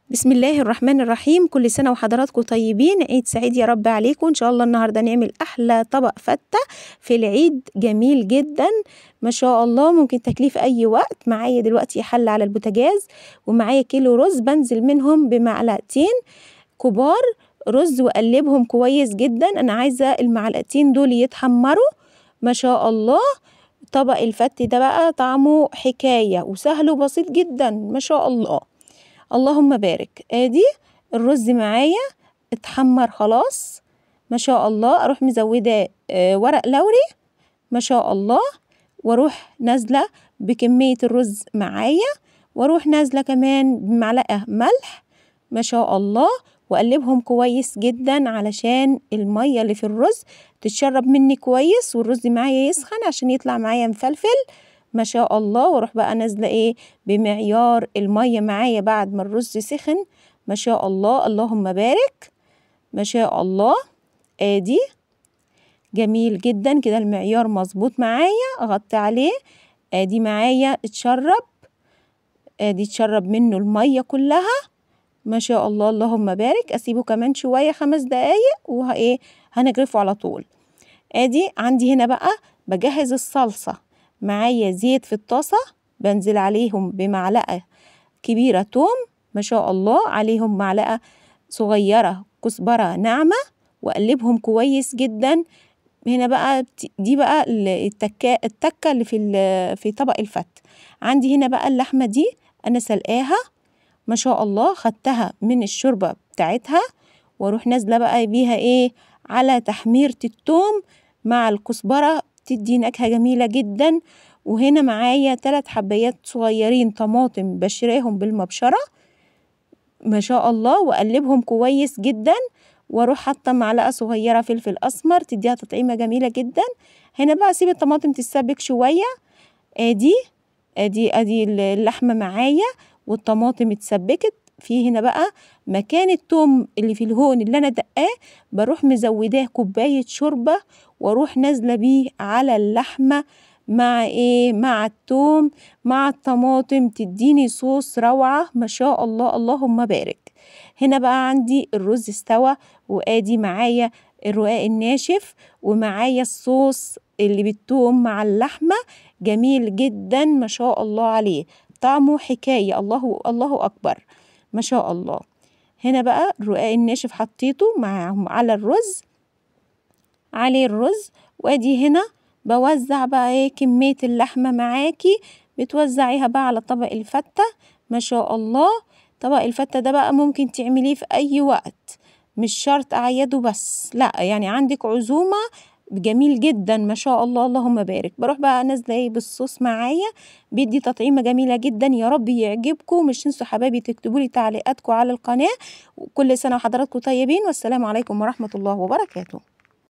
بسم الله الرحمن الرحيم. كل سنة وحضراتكم طيبين، عيد سعيد يا رب عليكم. إن شاء الله النهاردة نعمل أحلى طبق فتة في العيد، جميل جدا ما شاء الله. ممكن تاكليه في أي وقت. معايا دلوقتي حلة على البوتاجاز ومعايا كيلو رز، بنزل منهم بمعلقتين كبار رز وأقلبهم كويس جدا. أنا عايزة المعلقتين دول يتحمروا ما شاء الله. طبق الفت ده بقى طعمه حكاية وسهل وبسيط جدا ما شاء الله. اللهم بارك. ادي الرز معايا اتحمر خلاص ما شاء الله. اروح مزوداه ورق لوري ما شاء الله، واروح نازله بكميه الرز معايا، واروح نازله كمان بمعلقه ملح ما شاء الله، واقلبهم كويس جدا علشان الميه اللي في الرز تتشرب مني كويس، والرز معايا يسخن عشان يطلع معايا مفلفل ما شاء الله. واروح بقى نازله بمعيار الميه معايا بعد ما الرز سخن ما شاء الله. اللهم بارك ما شاء الله. ادي جميل جدا كده، المعيار مظبوط معايا. اغطي عليه، ادي معايا اتشرب، ادي اتشرب منه الميه كلها ما شاء الله. اللهم بارك. اسيبه كمان شويه 5 دقايق هنجرفه على طول. ادي عندي هنا بقى بجهز الصلصه. معايا زيت في الطاسه، بنزل عليهم بمعلقه كبيره توم ما شاء الله، عليهم معلقه صغيره كزبره ناعمه، واقلبهم كويس جدا. هنا بقى دي بقى التكه اللي في طبق الفت. عندي هنا بقى اللحمه دي انا سلقاها ما شاء الله، خدتها من الشوربه بتاعتها، واروح نازله بقى بيها على تحميره التوم مع الكزبره، تدي نكهه جميله جدا. وهنا معايا 3 حبايات صغيرين طماطم بشراهم بالمبشره ما شاء الله، واقلبهم كويس جدا. واروح حاطه معلقه صغيره فلفل اسمر تديها تطعيمه جميله جدا. هنا بقى اسيب الطماطم تتسبك شويه. ادي اللحمه معايا والطماطم اتسبكت. في هنا بقى مكان التوم اللي في الهون اللي انا دقاه، بروح مزوداه كوبايه شوربه، واروح نازله بيه على اللحمه مع التوم مع الطماطم، تديني صوص روعه ما شاء الله. اللهم بارك. هنا بقى عندي الرز استوى، وادي معايا الرقاق الناشف، ومعايا الصوص اللي بالثوم مع اللحمه، جميل جدا ما شاء الله عليه، طعمه حكايه. الله اكبر ما شاء الله. هنا بقى الرقاق الناشف حطيته معاهم على الرز، عليه الرز. وادي هنا بوزع بقى كمية اللحمة معاكي، بتوزعيها بقى على طبق الفتة ما شاء الله. طبق الفتة ده بقى ممكن تعمليه في أي وقت، مش شرط أعياده بس، لا يعني عندك عزومة جميل جدا ما شاء الله. اللهم بارك. بروح بقى نازله بالصوص معايا، بيدي تطعيمه جميله جدا. يا رب يعجبكم. مش تنسوا حبايبي تكتبوا لي تعليقاتكم على القناه. وكل سنه وحضراتكم طيبين، والسلام عليكم ورحمه الله وبركاته.